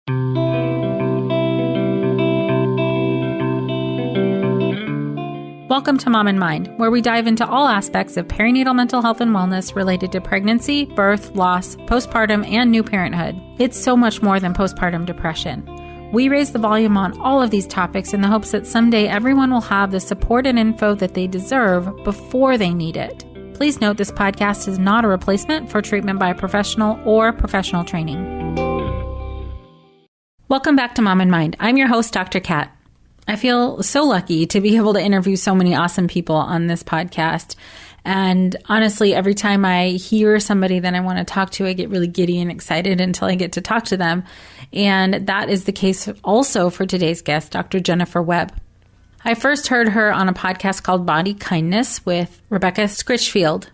Welcome to Mom and Mind, where we dive into all aspects of perinatal mental health and wellness related to pregnancy, birth, loss, postpartum, and new parenthood. It's so much more than postpartum depression. We raise the volume on all of these topics in the hopes that someday everyone will have the support and info that they deserve before they need it. Please note this podcast is not a replacement for treatment by a professional or professional training. Welcome back to Mom and Mind. I'm your host, Dr. Kat. I feel so lucky to be able to interview so many awesome people on this podcast. And honestly, every time I hear somebody that I want to talk to, I get really giddy and excited until I get to talk to them. And that is the case also for today's guest, Dr. Jennifer Webb. I first heard her on a podcast called Body Kindness with Rebecca Scritchfield.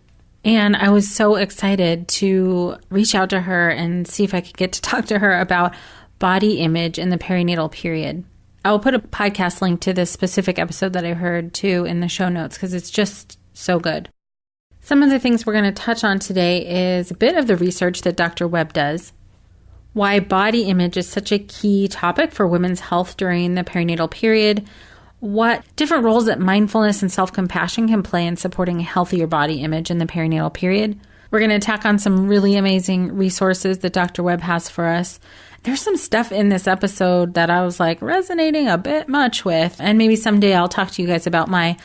And I was so excited to reach out to her and see if I could get to talk to her about body image in the perinatal period. I will put a podcast link to this specific episode that I heard too in the show notes because it's just so good. Some of the things we're going to touch on today is a bit of the research that Dr. Webb does, why body image is such a key topic for women's health during the perinatal period, what different roles that mindfulness and self-compassion can play in supporting a healthier body image in the perinatal period. We're going to tack on some really amazing resources that Dr. Webb has for us. There's some stuff in this episode that I was like resonating a bit much with, and maybe someday I'll talk to you guys about my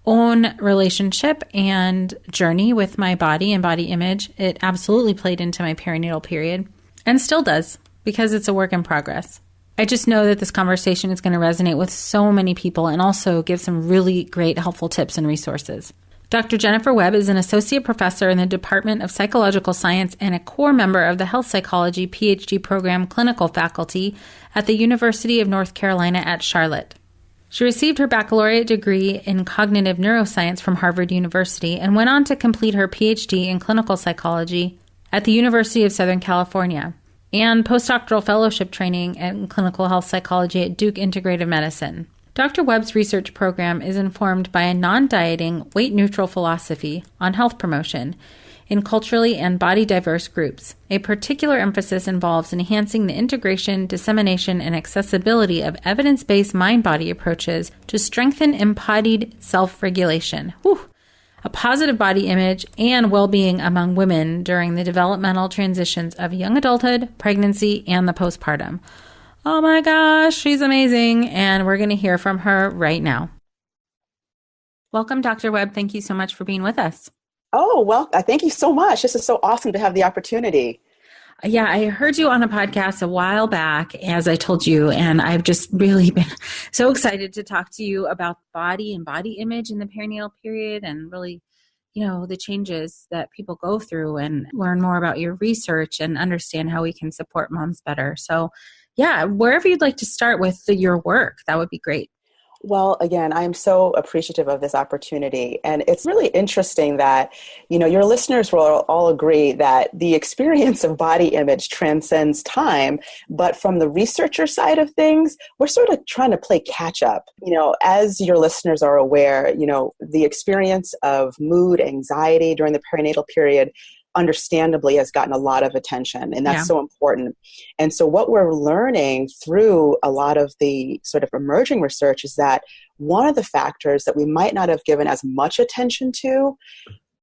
own relationship and journey with my body and body image. It absolutely played into my perinatal period and still does because it's a work in progress. I just know that this conversation is going to resonate with so many people and also give some really great helpful tips and resources. Dr. Jennifer Webb is an associate professor in the Department of Psychological Science and a core member of the Health Psychology Ph.D. program clinical faculty at the University of North Carolina at Charlotte. She received her baccalaureate degree in Cognitive Neuroscience from Harvard University and went on to complete her Ph.D. in clinical psychology at the University of Southern California and postdoctoral fellowship training in clinical health psychology at Duke Integrative Medicine. Dr. Webb's research program is informed by a non-dieting, weight-neutral philosophy on health promotion in culturally and body-diverse groups. A particular emphasis involves enhancing the integration, dissemination, and accessibility of evidence-based mind-body approaches to strengthen embodied self-regulation, a positive body image, and well-being among women during the developmental transitions of young adulthood, pregnancy, and the postpartum. Oh my gosh, she's amazing. And we're going to hear from her right now. Welcome, Dr. Webb. Thank you so much for being with us. Oh, well, thank you so much. This is so awesome to have the opportunity. Yeah, I heard you on a podcast a while back, as I told you, and I've just really been so excited to talk to you about body and body image in the perinatal period and really, the changes that people go through and learn more about your research and understand how we can support moms better. So yeah, wherever you'd like to start with your work, that would be great. Well, again, I'm so appreciative of this opportunity. And it's really interesting that, your listeners will all agree that the experience of body image transcends time. But from the researcher side of things, we're sort of trying to play catch up. As your listeners are aware, the experience of mood, anxiety during the perinatal period understandably has gotten a lot of attention, and that's so important. And so what we're learning through a lot of the sort of emerging research is that one of the factors that we might not have given as much attention to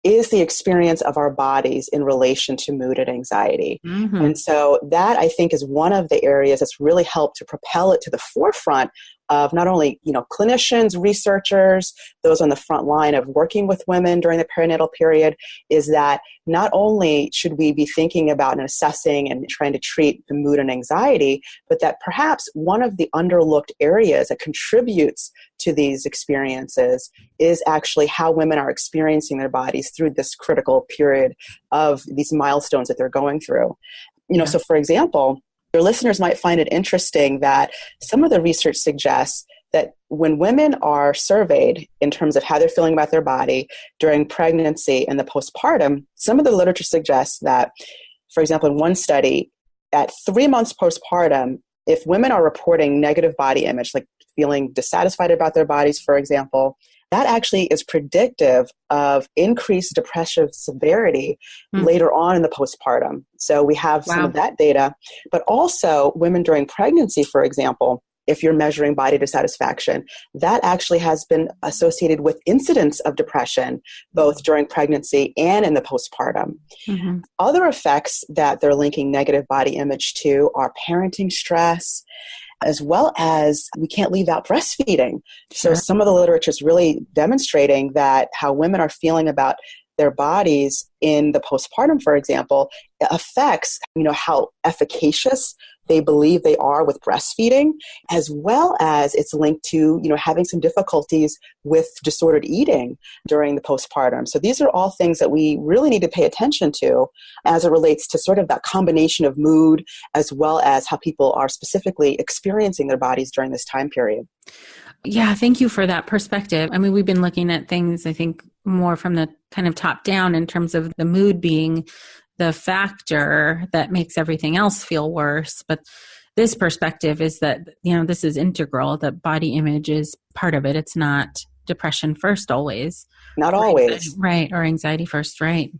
is the experience of our bodies in relation to mood and anxiety. Mm-hmm. And so that, I think, is one of the areas that's really helped to propel it to the forefront of not only, clinicians, researchers, those on the front line of working with women during the perinatal period, is that not only should we be thinking about and assessing and trying to treat the mood and anxiety, but that perhaps one of the underlooked areas that contributes to these experiences is actually how women are experiencing their bodies through this critical period of these milestones that they're going through. So for example, your listeners might find it interesting that some of the research suggests that when women are surveyed in terms of how they're feeling about their body during pregnancy and the postpartum, some of the literature suggests that, for example, in one study, at 3 months postpartum, if women are reporting negative body image, like feeling dissatisfied about their bodies, for example, that actually is predictive of increased depressive severity later on in the postpartum. So we have some of that data, but also women during pregnancy, for example, if you're measuring body dissatisfaction, that actually has been associated with incidence of depression, both during pregnancy and in the postpartum. Other effects that they're linking negative body image to are parenting stress, as well as we can't leave out breastfeeding. So some of the literature is really demonstrating that how women are feeling about their bodies in the postpartum, for example, affects, how efficacious they believe they are with breastfeeding, as well as it's linked to, having some difficulties with disordered eating during the postpartum. So these are all things that we really need to pay attention to as it relates to sort of that combination of mood, as well as how people are specifically experiencing their bodies during this time period. Yeah, thank you for that perspective. I mean, we've been looking at things, I think, more from the kind of top down in terms of the mood being the factor that makes everything else feel worse. But this perspective is that, this is integral, that body image is part of it. It's not depression first always. Not always. Right. Or anxiety first. Right.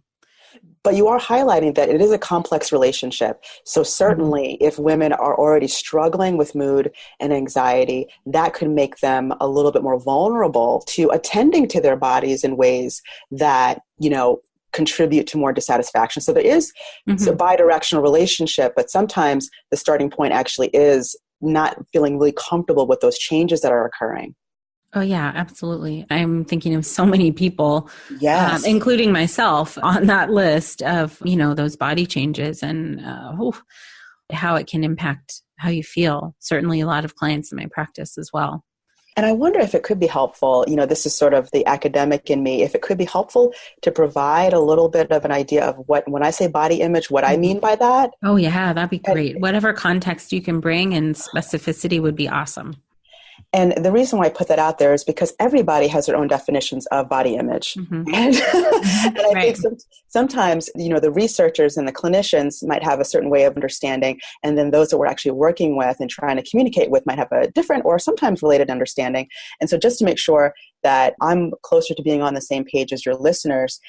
But you are highlighting that it is a complex relationship. So certainly if women are already struggling with mood and anxiety, that could make them a little bit more vulnerable to attending to their bodies in ways that, contribute to more dissatisfaction. So there is a bidirectional relationship, but sometimes the starting point actually is not feeling really comfortable with those changes that are occurring. Oh, yeah, absolutely. I'm thinking of so many people, including myself, on that list of, those body changes and how it can impact how you feel. Certainly a lot of clients in my practice as well. And I wonder if it could be helpful, this is sort of the academic in me, if it could be helpful to provide a little bit of an idea of when I say body image, what I mean by that. Oh, yeah, that'd be great. Whatever context you can bring and specificity would be awesome. And the reason why I put that out there is because everybody has their own definitions of body image. And I think sometimes, the researchers and the clinicians might have a certain way of understanding, and then those that we're actually working with and trying to communicate with might have a different or sometimes related understanding. And so just to make sure that I'm closer to being on the same page as your listeners,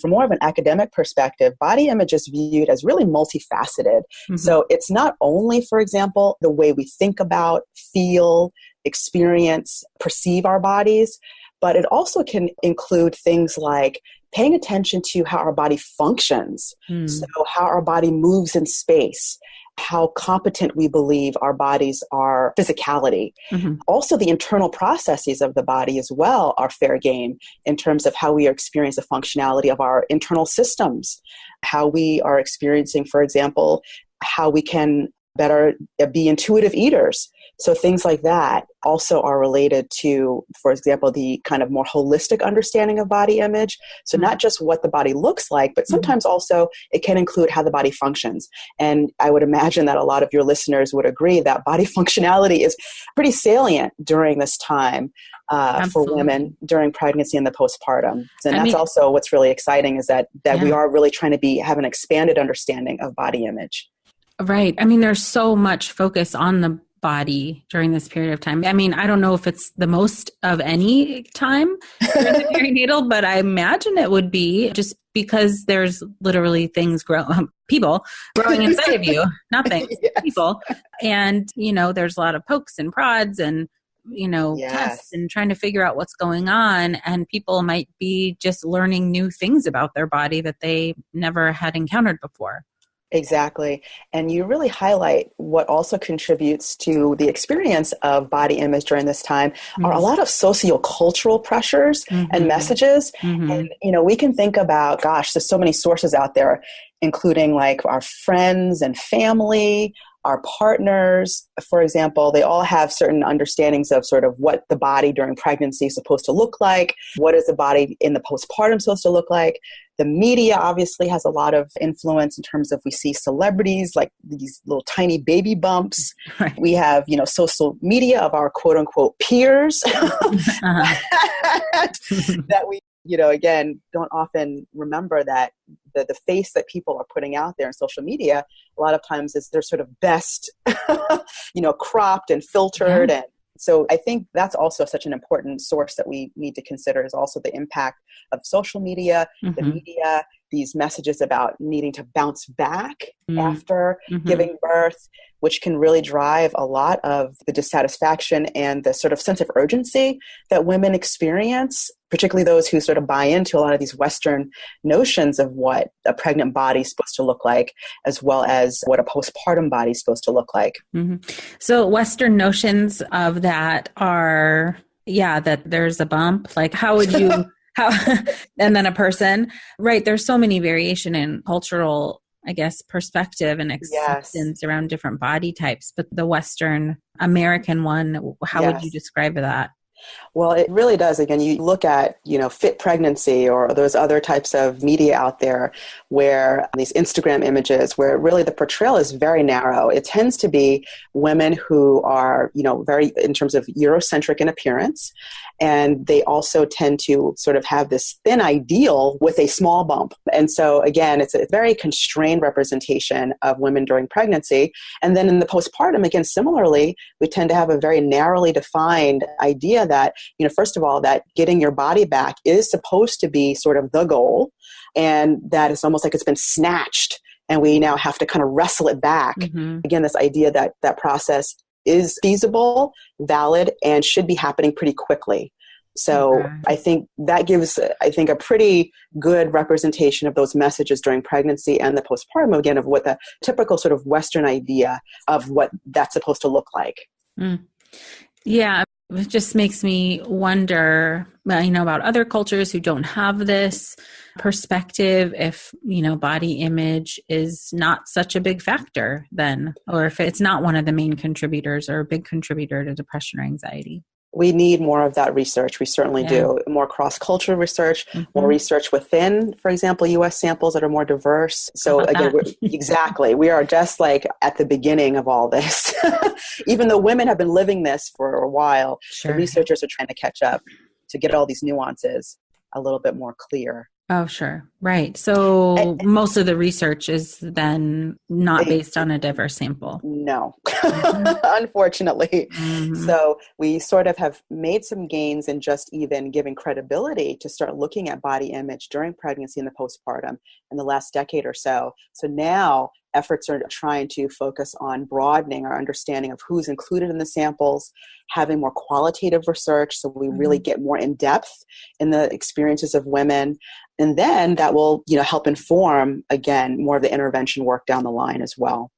from more of an academic perspective, body image is viewed as really multifaceted. So it's not only, for example, the way we think about, feel, experience, perceive our bodies, but it also can include things like paying attention to how our body functions. So how our body moves in space, how competent we believe our bodies are, physicality. Also, the internal processes of the body as well are fair game in terms of how we experience the functionality of our internal systems, how we are experiencing, for example, how we can better be intuitive eaters. So things like that also are related to, for example, the kind of more holistic understanding of body image. So not just what the body looks like, but sometimes also it can include how the body functions. And I would imagine that a lot of your listeners would agree that body functionality is pretty salient during this time for women during pregnancy and the postpartum. And that's also what's really exciting is that we are really trying to have an expanded understanding of body image. Right. I mean, there's so much focus on the body during this period of time. I mean, I don't know if it's the most of any time during the perinatal, but I imagine it would be just because there's literally people growing inside of you, not things, people. And, there's a lot of pokes and prods and, tests and trying to figure out what's going on. And people might be just learning new things about their body that they never had encountered before. Exactly. And you really highlight what also contributes to the experience of body image during this time are a lot of sociocultural pressures and messages. And, we can think about, there's so many sources out there, including like our friends and family, our partners, for example. They all have certain understandings of sort of what the body during pregnancy is supposed to look like. What is the body in the postpartum supposed to look like? The media obviously has a lot of influence in terms of we see celebrities like these little tiny baby bumps. Right. We have, social media of our quote unquote peers that we, again, don't often remember that the face that people are putting out there in social media, a lot of times they're sort of best, cropped and filtered and So I think that's also such an important source that we need to consider, is also the impact of social media, the media, these messages about needing to bounce back after giving birth, which can really drive a lot of the dissatisfaction and the sort of sense of urgency that women experience, particularly those who sort of buy into a lot of these Western notions of what a pregnant body is supposed to look like, as well as what a postpartum body is supposed to look like. So Western notions of that are, that there's a bump. Like, how would you... and then a person, right? There's so many variation in cultural, I guess, perspective and acceptance around different body types. But the Western American one, how would you describe that? Well, it really does. Again, you look at, Fit Pregnancy or those other types of media out there where these Instagram images where really the portrayal is very narrow. It tends to be women who are, very in terms of Eurocentric in appearance. And they also tend to sort of have this thin ideal with a small bump. And so again, it's a very constrained representation of women during pregnancy. And then in the postpartum, again, similarly, we tend to have a very narrowly defined idea that, first of all, that getting your body back is supposed to be sort of the goal. And that it's almost like it's been snatched and we now have to kind of wrestle it back. Again, this idea that that process is feasible, valid, and should be happening pretty quickly. So I think that gives, a pretty good representation of those messages during pregnancy and the postpartum, again, of what the typical sort of Western idea of what that's supposed to look like. Yeah, it just makes me wonder, about other cultures who don't have this perspective, if, body image is not such a big factor then, or if it's not one of the main contributors or a big contributor to depression or anxiety. We need more of that research. We certainly do. More cross-cultural research, more research within, for example, U.S. samples that are more diverse. So again, exactly. We are just like at the beginning of all this. Even though women have been living this for a while, the researchers are trying to catch up to get all these nuances a little bit more clear. Oh, sure. Right. So most of the research is then not based on a diverse sample. No, unfortunately. So we sort of have made some gains in just even giving credibility to start looking at body image during pregnancy and the postpartum in the last decade or so. So now efforts are trying to focus on broadening our understanding of who's included in the samples, having more qualitative research so we really get more in depth in the experiences of women. And then that will, help inform, again, more of the intervention work down the line as well.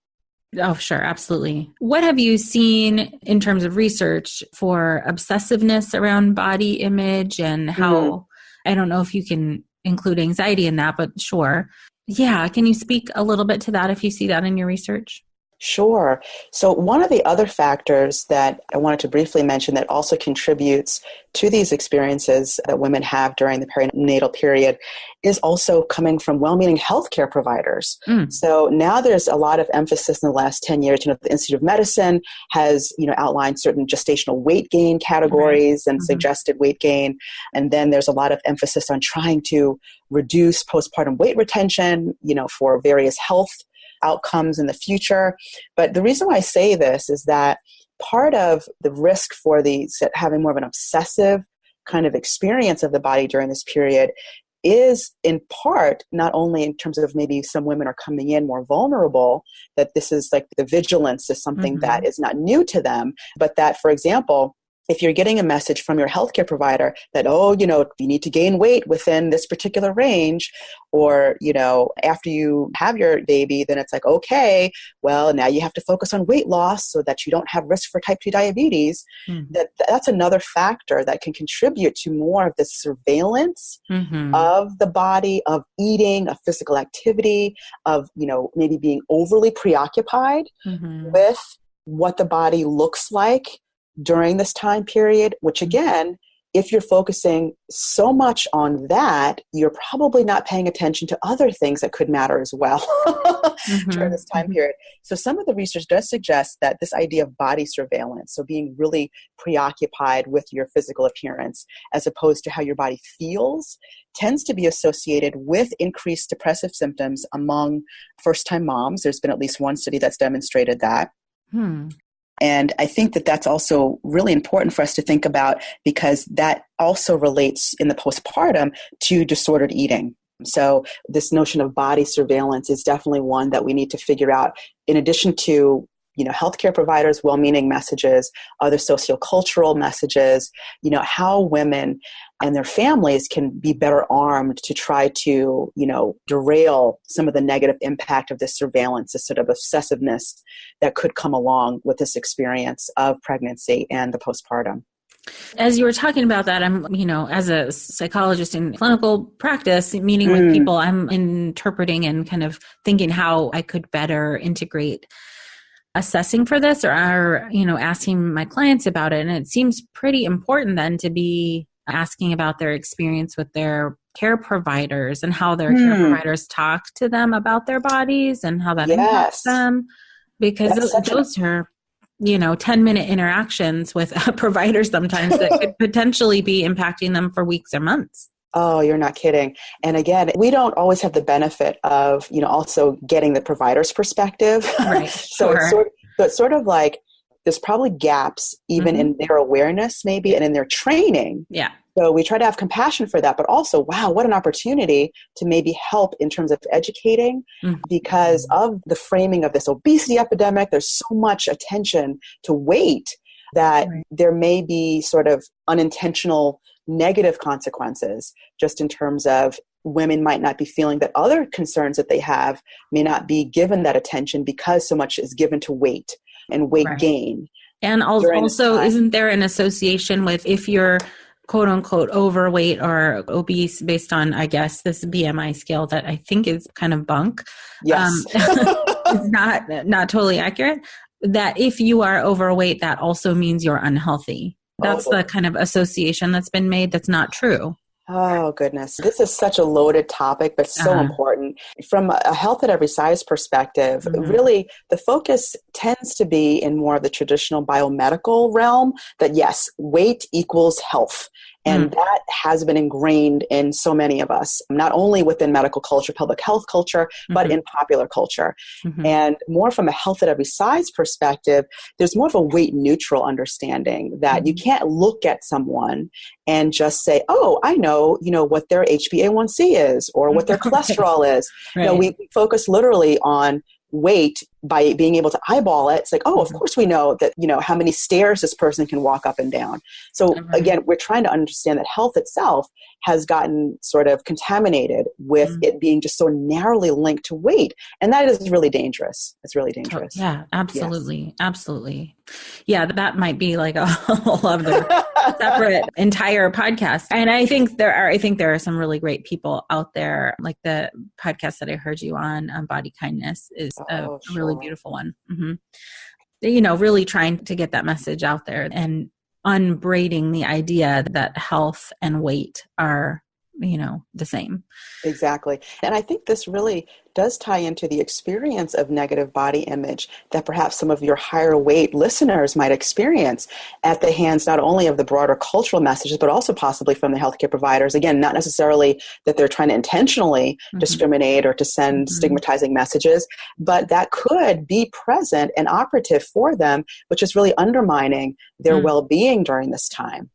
Oh, sure. Absolutely. What have you seen in terms of research for obsessiveness around body image and how, I don't know if you can include anxiety in that, but sure. Yeah. Can you speak a little bit to that if you see that in your research? Sure. So one of the other factors that I wanted to briefly mention that also contributes to these experiences that women have during the perinatal period is also coming from well-meaning healthcare providers. So now there's a lot of emphasis in the last 10 years. The Institute of Medicine has, outlined certain gestational weight gain categories and suggested weight gain. And then there's a lot of emphasis on trying to reduce postpartum weight retention, for various health outcomes in the future. But the reason why I say this is that part of the risk for having more of an obsessive kind of experience of the body during this period is in part, not only in terms of maybe some women are coming in more vulnerable, that this is like the vigilance is something that is not new to them, but that, for example, if you're getting a message from your healthcare provider that, you need to gain weight within this particular range, or, after you have your baby, then it's like, okay, well, now you have to focus on weight loss so that you don't have risk for type 2 diabetes. That's another factor that can contribute to more of this surveillance of the body, of eating, of physical activity, of, maybe being overly preoccupied with what the body looks like during this time period, which again, if you're focusing so much on that, you're probably not paying attention to other things that could matter as well during this time period. So some of the research does suggest that this idea of body surveillance, so being really preoccupied with your physical appearance as opposed to how your body feels, tends to be associated with increased depressive symptoms among first-time moms. There's been at least one study that's demonstrated that. And I think that that's also really important for us to think about, because that also relates in the postpartum to disordered eating. So this notion of body surveillance is definitely one that we need to figure out, in addition to healthcare providers' well-meaning messages, other sociocultural messages, how women and their families can be better armed to try to, derail some of the negative impact of this surveillance, this sort of obsessiveness that could come along with this experience of pregnancy and the postpartum. As you were talking about that, I'm, as a psychologist in clinical practice, meeting with people, I'm interpreting and kind of thinking how I could better integrate assessing for this, or asking my clients about it. And it seems pretty important then to be asking about their experience with their care providers and how their care providers talk to them about their bodies and how that impacts them. Because those are 10-minute interactions with a provider sometimes that could potentially be impacting them for weeks or months. Oh, you're not kidding. And again, we don't always have the benefit of, also getting the provider's perspective. Right. So it's sort of like there's probably gaps even in their awareness maybe and in their training. Yeah. So we try to have compassion for that, but also, wow, what an opportunity to maybe help in terms of educating, because of the framing of this obesity epidemic. There's so much attention to weight that there may be sort of unintentional negative consequences, just in terms of women might not be feeling that other concerns that they have may not be given that attention because so much is given to weight and weight gain. And also, isn't there an association with, if you're quote unquote overweight or obese based on, I guess, this BMI scale that I think is kind of bunk. Yes. It's not totally accurate. That if you are overweight, that also means you're unhealthy. That's the kind of association that's been made. That's not true. Oh, goodness. This is such a loaded topic, but so important. From a health at every size perspective, really the focus tends to be in more of the traditional biomedical realm, that yes, weight equals health. And that has been ingrained in so many of us, not only within medical culture, public health culture, but in popular culture. And more from a health at every size perspective, there's more of a weight neutral understanding that you can't look at someone and just say, oh, I know, what their HbA1c is or what their cholesterol is. We focus literally on weight by being able to eyeball it. It's like, oh, of course we know that, how many stairs this person can walk up and down. So again, we're trying to understand that health itself has gotten sort of contaminated with it being just so narrowly linked to weight. And that is really dangerous. It's really dangerous. Yeah, absolutely. Yes. Absolutely. Yeah, that might be like a whole other separate entire podcast. And I think there are some really great people out there. Like the podcast that I heard you on Body Kindness is a really beautiful one. Really trying to get that message out there and unbraiding the idea that health and weight are, the same. Exactly. And I think this really does tie into the experience of negative body image that perhaps some of your higher weight listeners might experience at the hands not only of the broader cultural messages, but also possibly from the healthcare providers. Again, not necessarily that they're trying to intentionally discriminate or to send stigmatizing messages, but that could be present and operative for them, which is really undermining their well-being during this time.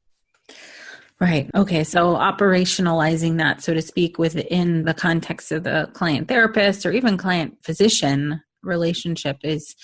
Right. Okay. So operationalizing that, so to speak, within the context of the client therapist or even client physician relationship is,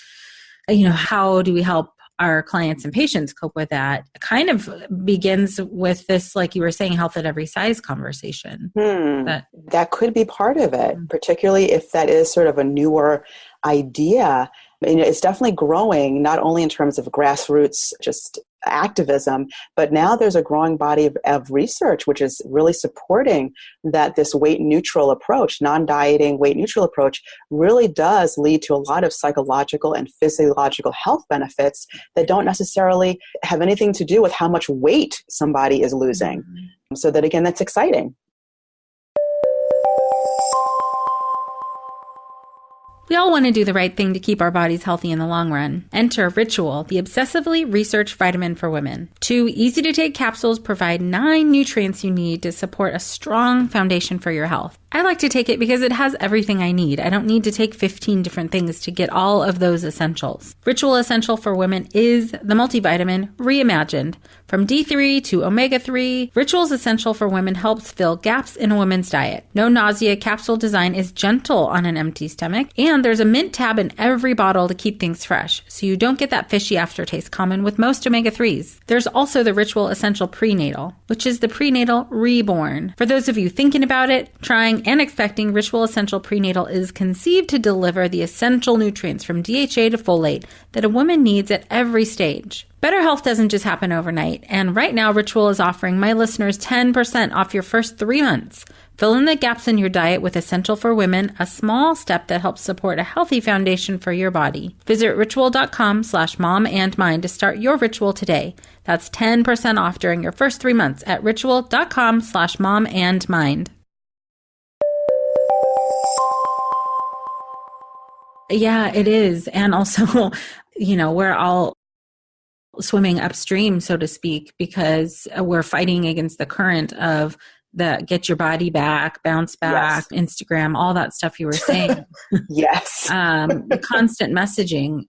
how do we help our clients and patients cope with that? It kind of begins with this, like you were saying, health at every size conversation. That could be part of it, particularly if that is sort of a newer idea. It's definitely growing, not only in terms of grassroots, just activism, but now there's a growing body of research which is really supporting that this weight neutral approach, non-dieting weight neutral approach, really does lead to a lot of psychological and physiological health benefits that don't necessarily have anything to do with how much weight somebody is losing. So that, again, that's exciting. We all want to do the right thing to keep our bodies healthy in the long run. Enter Ritual, the obsessively researched vitamin for women. 2 easy-to-take capsules provide 9 nutrients you need to support a strong foundation for your health. I like to take it because it has everything I need. I don't need to take 15 different things to get all of those essentials. Ritual Essential for Women is the multivitamin reimagined. From D3 to omega-3, Rituals Essential for Women helps fill gaps in a woman's diet. No nausea capsule design is gentle on an empty stomach, and there's a mint tab in every bottle to keep things fresh, so you don't get that fishy aftertaste common with most omega-3s. There's also the Ritual Essential Prenatal, which is the prenatal reborn. For those of you thinking about it, trying, and expecting, Ritual Essential Prenatal is conceived to deliver the essential nutrients from DHA to folate that a woman needs at every stage. Better health doesn't just happen overnight, and right now Ritual is offering my listeners 10% off your first 3 months. Fill in the gaps in your diet with Essential for Women, a small step that helps support a healthy foundation for your body. Visit ritual.com/momandmind to start your ritual today. That's 10% off during your first 3 months at ritual.com/momandmind. Yeah, it is. And also, we're all swimming upstream, so to speak, because we're fighting against the current of the get your body back, bounce back, yes. Instagram, all that stuff you were saying. Yes. The constant messaging,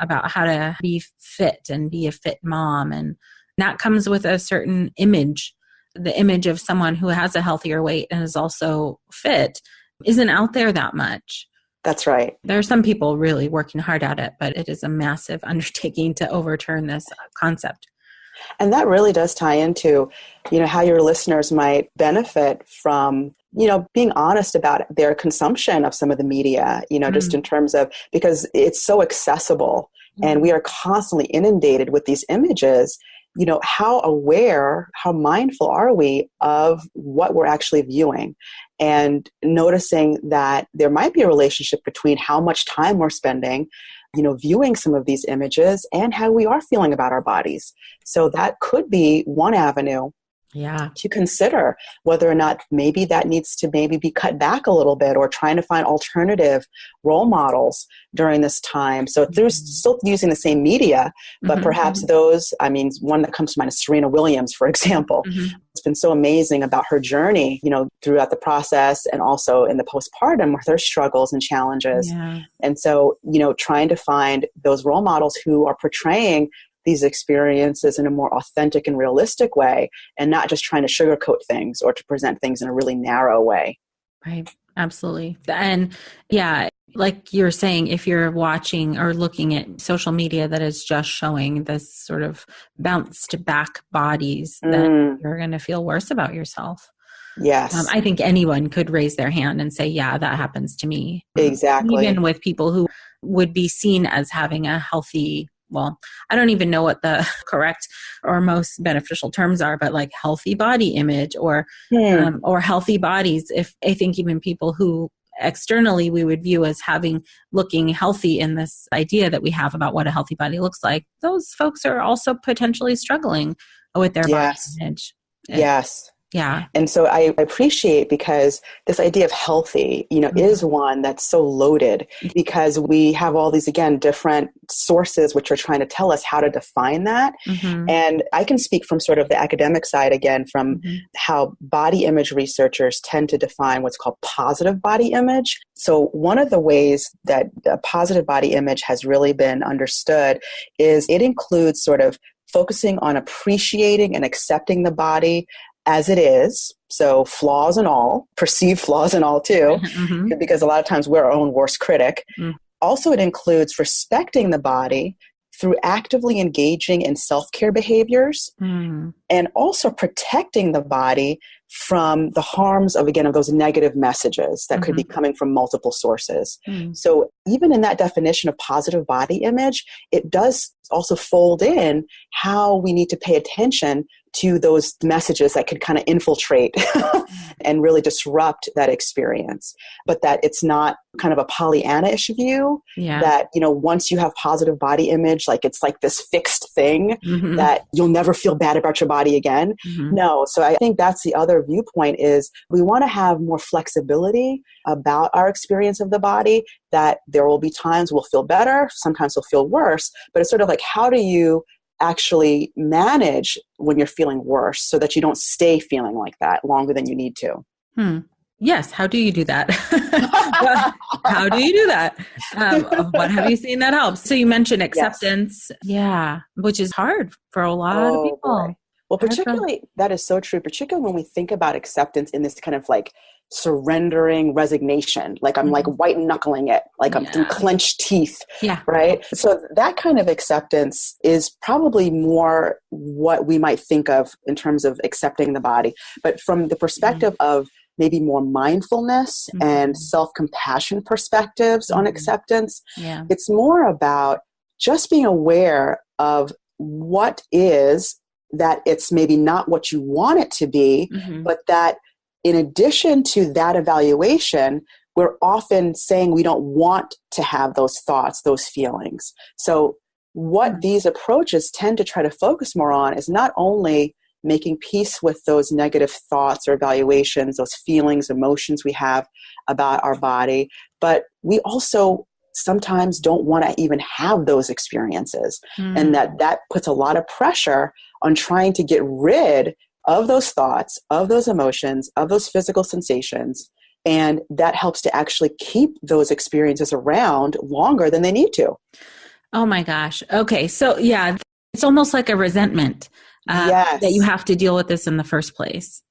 about how to be fit and be a fit mom. And that comes with a certain image. The image of someone who has a healthier weight and is also fit isn't out there that much. That's right. There are some people really working hard at it, but it is a massive undertaking to overturn this concept. And that really does tie into, how your listeners might benefit from, being honest about their consumption of some of the media, just in terms of, because it's so accessible and we are constantly inundated with these images. How aware, how mindful are we of what we're actually viewing, and noticing that there might be a relationship between how much time we're spending, viewing some of these images and how we are feeling about our bodies. So that could be one avenue to consider whether or not maybe that needs to be cut back a little bit, or trying to find alternative role models during this time. So they're still using the same media, but perhaps those, one that comes to mind is Serena Williams, for example. It's been so amazing about her journey, throughout the process, and also in the postpartum with her struggles and challenges. Yeah. And so, trying to find those role models who are portraying these experiences in a more authentic and realistic way, and not just trying to sugarcoat things or to present things in a really narrow way. Right. Absolutely. And like you're saying, if you're watching or looking at social media that is just showing this sort of bounced back bodies, then you're going to feel worse about yourself. Yes. I think anyone could raise their hand and say, yeah, that happens to me. Exactly. Even with people who would be seen as having a healthy, I don't even know what the correct or most beneficial terms are, but like healthy body image or healthy bodies. If I think even people who externally we would view as looking healthy in this idea that we have about what a healthy body looks like, those folks are also potentially struggling with their body image. Yes. Yeah. And so I appreciate, because this idea of healthy, is one that's so loaded, because we have all these, again, different sources which are trying to tell us how to define that. And I can speak from sort of the academic side, again, from how body image researchers tend to define what's called positive body image. So one of the ways that a positive body image has really been understood is it includes sort of focusing on appreciating and accepting the body as it is, so flaws and all, perceived flaws and all too, because a lot of times we're our own worst critic. Also, it includes respecting the body through actively engaging in self-care behaviors, and also protecting the body from the harms of those negative messages that could be coming from multiple sources. So even in that definition of positive body image, it does also fold in how we need to pay attention to those messages that could kind of infiltrate and really disrupt that experience. But that it's not kind of a Pollyanna-ish view that, once you have positive body image, like it's like this fixed thing that you'll never feel bad about your body again. No. So I think that's the other viewpoint, is we want to have more flexibility about our experience of the body, that there will be times we'll feel better, sometimes we'll feel worse, but it's sort of like, how do you actually manage when you're feeling worse so that you don't stay feeling like that longer than you need to? Yes. How do you do that? How do you do that? What have you seen that helps? So you mentioned Yes. acceptance. Yeah. Which is hard for a lot of Oh people. boy. Well, Hard for, particularly, that is so true, particularly when we think about acceptance in this kind of like surrendering resignation, like I'm like Mhm. white knuckling it, like I'm through Yeah. clenched teeth, Yeah. right? So that kind of acceptance is probably more what we might think of in terms of accepting the body. But from the perspective of maybe more mindfulness and Mhm. self-compassion perspectives on Mhm. acceptance, Yeah. it's more about just being aware of what is that it's maybe not what you want it to be, Mhm. but that in addition to that evaluation, we're often saying we don't want to have those thoughts, those feelings. So what these approaches tend to try to focus more on is not only making peace with those negative thoughts or evaluations, those feelings, emotions we have about our body, but we also sometimes don't want to even have those experiences. And that puts a lot of pressure on trying to get rid of those thoughts, of those emotions, of those physical sensations. And that helps to actually keep those experiences around longer than they need to. Oh my gosh. Okay. So yeah, it's almost like a resentment that you Yes. have to deal with this in the first place.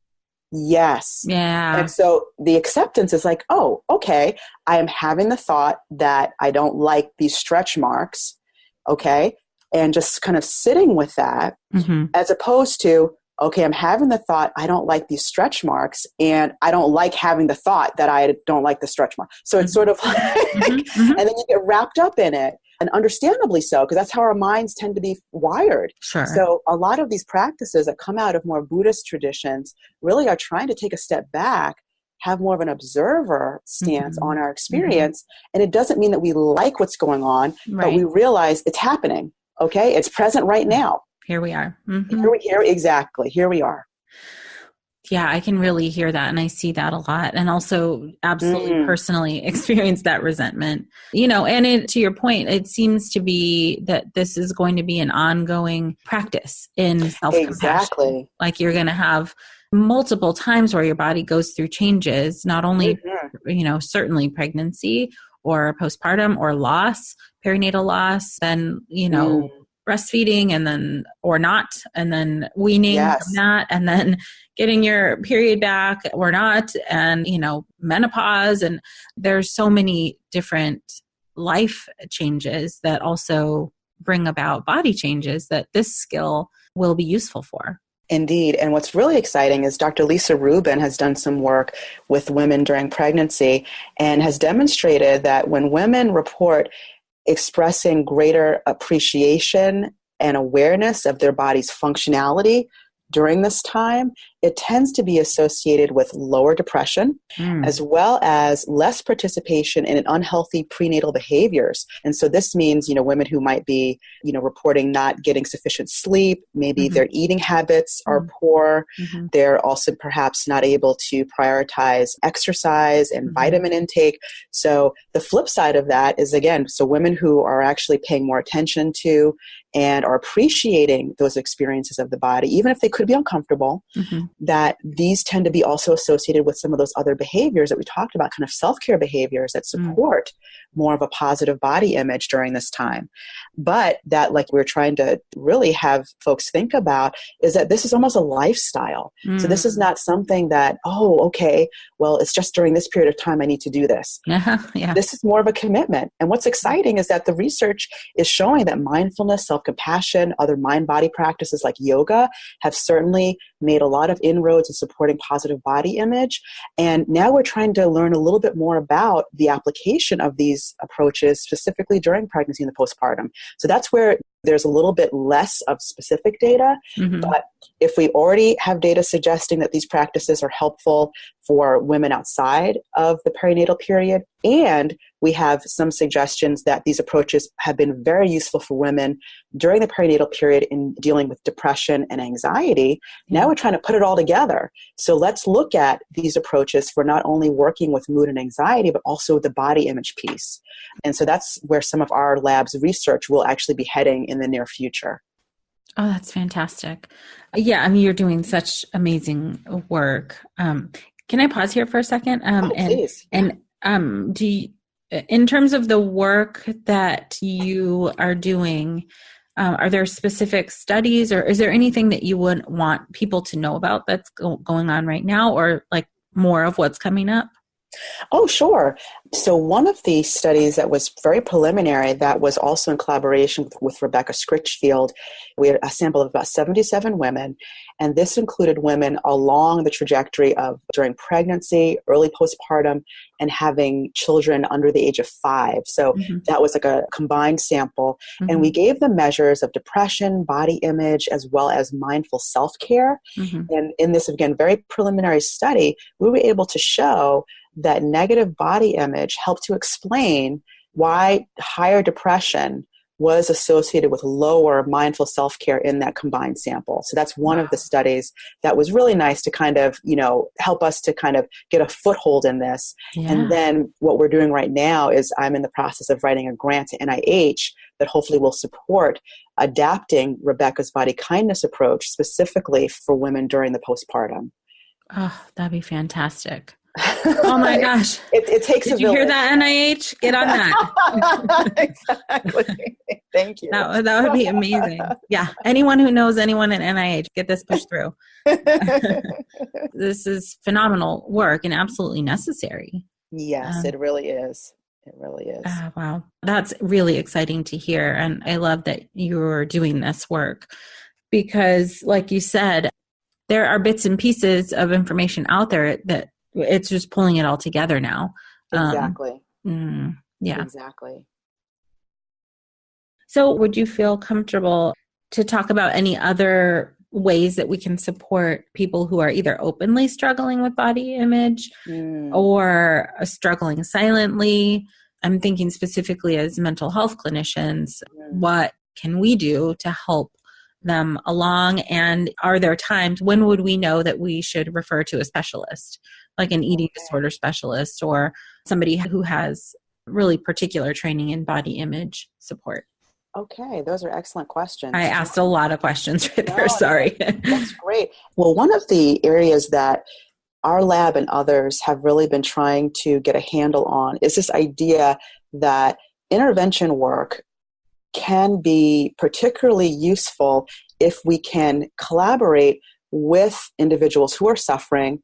Yes. Yeah. And so the acceptance is like, oh, okay, I am having the thought that I don't like these stretch marks. Okay. And just kind of sitting with that, Mm-hmm. as opposed to, okay, I'm having the thought, I don't like these stretch marks, and I don't like having the thought that I don't like the stretch mark. So it's sort of like, Mm-hmm. Mm-hmm. and then you get wrapped up in it, and understandably so, because that's how our minds tend to be wired. Sure. So a lot of these practices that come out of more Buddhist traditions really are trying to take a step back, have more of an observer stance Mm-hmm. on our Mm-hmm. experience. And it doesn't mean that we like what's going on, but we Right. realize it's happening. Okay. It's present right now. Here we are. Mm-hmm. Exactly. Here we are. Yeah, I can really hear that. And I see that a lot. And also absolutely Mm, personally experience that resentment. And to your point, it seems to be that this is going to be an ongoing practice in self-compassion. exactly. Like you're going to have multiple times where your body goes through changes, not only, Hmm. certainly pregnancy or postpartum or loss, perinatal loss, then, Mm, breastfeeding and then, or not, and then weaning from yes. that, and then getting your period back or not, and, menopause. And there's so many different life changes that also bring about body changes that this skill will be useful for. Indeed. And what's really exciting is Dr. Lisa Rubin has done some work with women during pregnancy and has demonstrated that when women report expressing greater appreciation and awareness of their body's functionality during this time, it tends to be associated with lower depression, as well as less participation in unhealthy prenatal behaviors. And so this means, women who might be, reporting not getting sufficient sleep, maybe Mm-hmm. their eating habits are poor. Mm-hmm. They're also perhaps not able to prioritize exercise and Mm-hmm. vitamin intake. So the flip side of that is, again, so women who are actually paying more attention to and are appreciating those experiences of the body, even if they could be uncomfortable, Mm-hmm. that these tend to be also associated with some of those other behaviors that we talked about, kind of self-care behaviors that support more of a positive body image during this time. But that, like we're trying to really have folks think about, is that this is almost a lifestyle. So this is not something that, oh, okay, well, it's just during this period of time I need to do this. Yeah. This is more of a commitment. And what's exciting is that the research is showing that mindfulness, self-compassion, other mind-body practices like yoga have certainly made a lot of inroads in supporting positive body image. And now we're trying to learn a little bit more about the application of these approaches, specifically during pregnancy and the postpartum. So that's where there's a little bit less of specific data. Mm-hmm. But if we already have data suggesting that these practices are helpful for women outside of the perinatal period, and we have some suggestions that these approaches have been very useful for women during the perinatal period in dealing with depression and anxiety, now we're trying to put it all together. So let's look at these approaches for not only working with mood and anxiety, but also the body image piece. And so that's where some of our lab's research will actually be heading in the near future. Oh, that's fantastic. Yeah, I mean, you're doing such amazing work. Can I pause here for a second? Please. Do you, in terms of the work that you are doing, are there specific studies, or is there anything that you would want people to know about that's going on right now, or like more of what's coming up? Oh, sure. So one of the studies that was very preliminary, that was also in collaboration with Rebecca Scritchfield, we had a sample of about 77 women, and this included women along the trajectory of during pregnancy, early postpartum, and having children under the age of 5. So that was like a combined sample. And we gave them measures of depression, body image, as well as mindful self-care. And in this, again, very preliminary study, we were able to show that negative body image helped to explain why higher depression was associated with lower mindful self-care in that combined sample. So that's one of the studies that was really nice to kind of, help us to kind of get a foothold in this. Yeah. And then what we're doing right now is I'm in the process of writing a grant to NIH that hopefully will support adapting Rebecca's body kindness approach specifically for women during the postpartum. Oh, that'd be fantastic. Oh my gosh. It takes Did you hear that, NIH? Get on that. Exactly. Thank you. That would be amazing. Yeah. Anyone who knows anyone at NIH, get this pushed through. This is phenomenal work and absolutely necessary. Yes, it really is. It really is. Wow. That's really exciting to hear. And I love that you're doing this work because, like you said, there are bits and pieces of information out there that it's just pulling it all together now. Exactly. Yeah. Exactly. So would you feel comfortable to talk about any other ways that we can support people who are either openly struggling with body image or struggling silently? I'm thinking specifically as mental health clinicians, what can we do to help them along? And are there times when would we know that we should refer to a specialist, like an eating disorder specialist or somebody who has really particular training in body image support? Okay, those are excellent questions. I asked a lot of questions right there. Sorry. That's great. Well, one of the areas that our lab and others have really been trying to get a handle on is this idea that intervention work can be particularly useful if we can collaborate with individuals who are suffering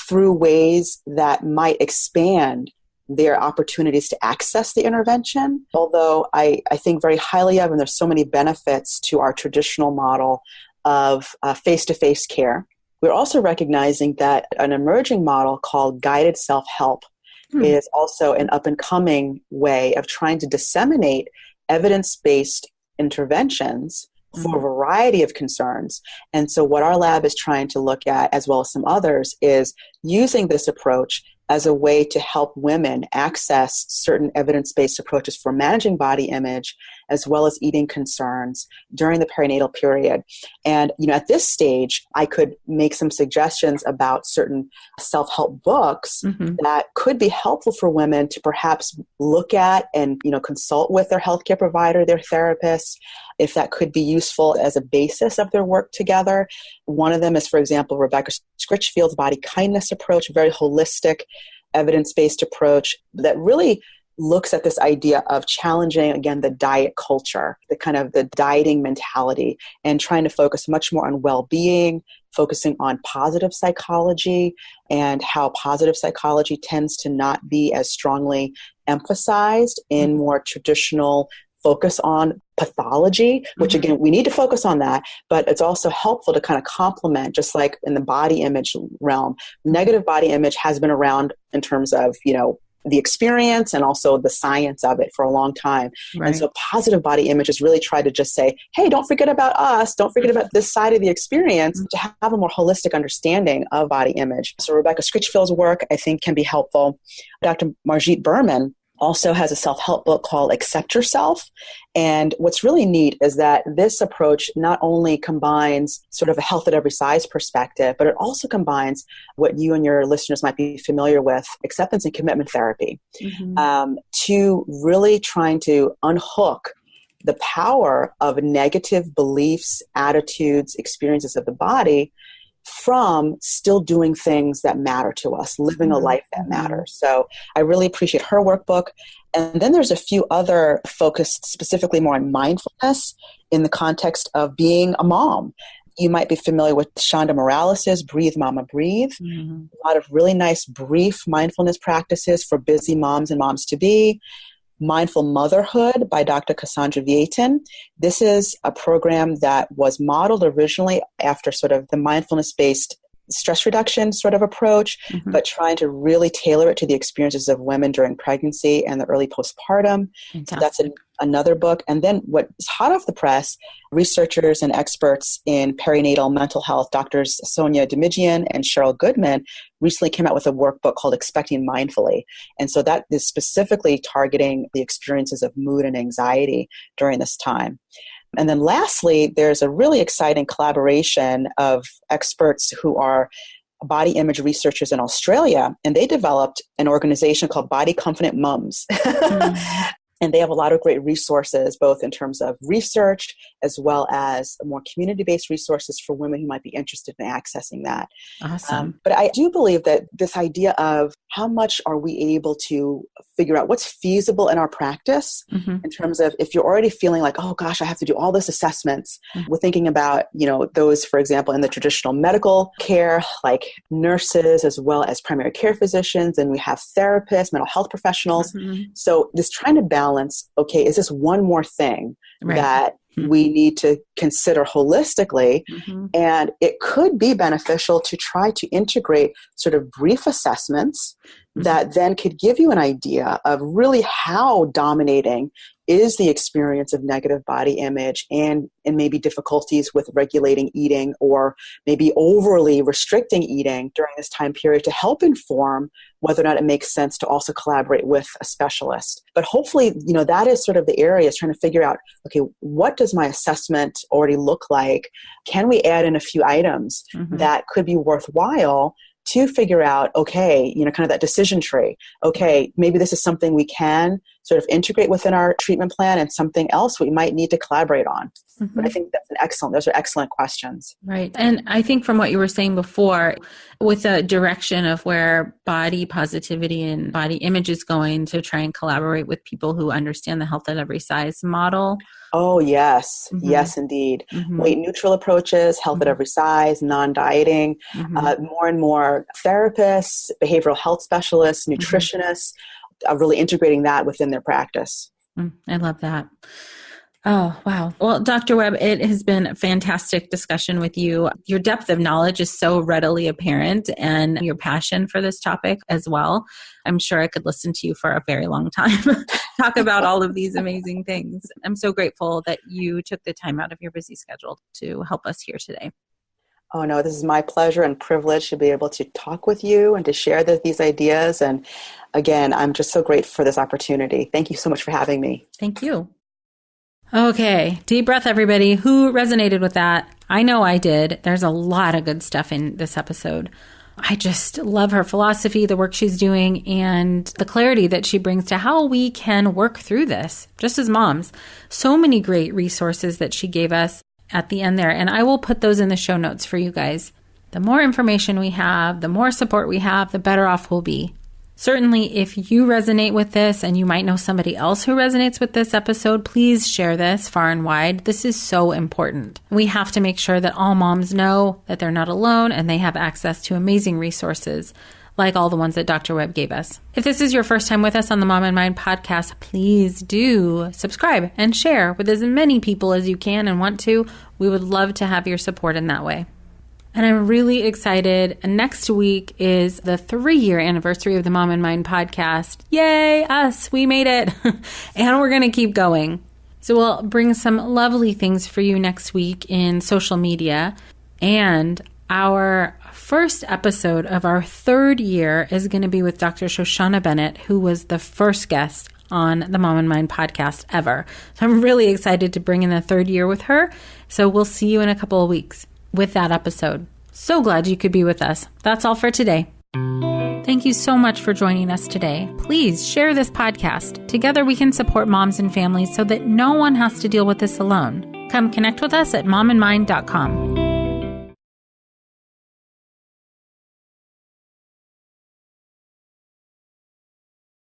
through ways that might expand their opportunities to access the intervention. Although I think very highly of, and there's so many benefits to our traditional model of face-to-face care. We're also recognizing that an emerging model called guided self-help is also an up-and-coming way of trying to disseminate evidence-based interventions for a variety of concerns. And so what our lab is trying to look at, as well as some others, is using this approach as a way to help women access certain evidence-based approaches for managing body image, as well as eating concerns during the perinatal period. And, at this stage, I could make some suggestions about certain self-help books that could be helpful for women to perhaps look at and, consult with their healthcare provider, their therapist, if that could be useful as a basis of their work together. One of them is, for example, Rebecca Scritchfield's body kindness approach, a very holistic, evidence-based approach that really looks at this idea of challenging, again, the diet culture, the kind of the dieting mentality, and trying to focus much more on well-being, focusing on positive psychology, and how positive psychology tends to not be as strongly emphasized in more traditional focus on pathology, which again, we need to focus on that, but it's also helpful to kind of complement, just like in the body image realm. Negative body image has been around in terms of, the experience and also the science of it for a long time. Right. And so positive body image has really tried to just say, hey, don't forget about us. Don't forget about this side of the experience to have a more holistic understanding of body image. So Rebecca Scritchfield's work, I think, can be helpful. Dr. Marjit Berman also has a self-help book called Accept Yourself. And what's really neat is that this approach not only combines sort of a health at every size perspective, but it also combines what you and your listeners might be familiar with, acceptance and commitment therapy, to really trying to unhook the power of negative beliefs, attitudes, experiences of the body from still doing things that matter to us, living a life that matters. So I really appreciate her workbook. And then there's a few other focused specifically more on mindfulness in the context of being a mom. You might be familiar with Shonda Morales' Breathe Mama Breathe. A lot of really nice brief mindfulness practices for busy moms and moms-to-be. Mindful Motherhood by Dr. Cassandra Vieten. This is a program that was modeled originally after sort of the mindfulness-based stress reduction sort of approach, but trying to really tailor it to the experiences of women during pregnancy and the early postpartum. So that's another book. And then what's hot off the press, researchers and experts in perinatal mental health, Drs. Sonia Demigian and Cheryl Goodman, recently came out with a workbook called Expecting Mindfully. And so that is specifically targeting the experiences of mood and anxiety during this time. And then lastly, there's a really exciting collaboration of experts who are body image researchers in Australia, and they developed an organization called Body Confident Mums. And they have a lot of great resources, both in terms of research as well as more community-based resources for women who might be interested in accessing that. Awesome. But I do believe that this idea of how much are we able to figure out what's feasible in our practice in terms of if you're already feeling like, oh gosh, I have to do all this assessments. We're thinking about, those, for example, in the traditional medical care, like nurses as well as primary care physicians, and we have therapists, mental health professionals. So this trying to balance, okay, is this one more thing that we need to consider holistically? And it could be beneficial to try to integrate sort of brief assessments that then could give you an idea of really how dominating is the experience of negative body image and maybe difficulties with regulating eating or maybe overly restricting eating during this time period to help inform whether or not it makes sense to also collaborate with a specialist. But hopefully, that is sort of the area, is trying to figure out, okay, what does my assessment already look like? Can we add in a few items that could be worthwhile to figure out, okay, kind of that decision tree. Okay, maybe this is something we can sort of integrate within our treatment plan and something else we might need to collaborate on. But I think those are excellent questions. Right. And I think from what you were saying before, with a direction of where body positivity and body image is going, to try and collaborate with people who understand the health at every size model. Oh, yes. Yes, indeed. Weight neutral approaches, health at every size, non-dieting, more and more therapists, behavioral health specialists, nutritionists, really integrating that within their practice. I love that. Oh, wow. Well, Dr. Webb, it has been a fantastic discussion with you. Your depth of knowledge is so readily apparent, and your passion for this topic as well. I'm sure I could listen to you for a very long time, talk about all of these amazing things. I'm so grateful that you took the time out of your busy schedule to help us here today. Oh, no, this is my pleasure and privilege to be able to talk with you and to share these ideas. And again, I'm just so grateful for this opportunity. Thank you so much for having me. Thank you. Okay, deep breath, everybody. Who resonated with that? I know I did. There's a lot of good stuff in this episode. I just love her philosophy, the work she's doing, and the clarity that she brings to how we can work through this, just as moms. So many great resources that she gave us at the end there, and I will put those in the show notes for you guys. The more information we have, the more support we have, the better off we'll be. Certainly, if you resonate with this and you might know somebody else who resonates with this episode, please share this far and wide. This is so important. We have to make sure that all moms know that they're not alone and they have access to amazing resources like all the ones that Dr. Webb gave us. If this is your first time with us on the Mom and Mind podcast, please do subscribe and share with as many people as you can and want to. We would love to have your support in that way. And I'm really excited. Next week is the 3-year anniversary of the Mom and Mind podcast. Yay, us, we made it. And we're going to keep going. So we'll bring some lovely things for you next week in social media. And our first episode of our 3rd year is going to be with Dr. Shoshana Bennett, who was the first guest on the Mom and Mind podcast ever. So I'm really excited to bring in the 3rd year with her. So we'll see you in a couple of weeks with that episode. So glad you could be with us. That's all for today. Thank you so much for joining us today. Please share this podcast. Together we can support moms and families so that no one has to deal with this alone. Come connect with us at momandmind.com.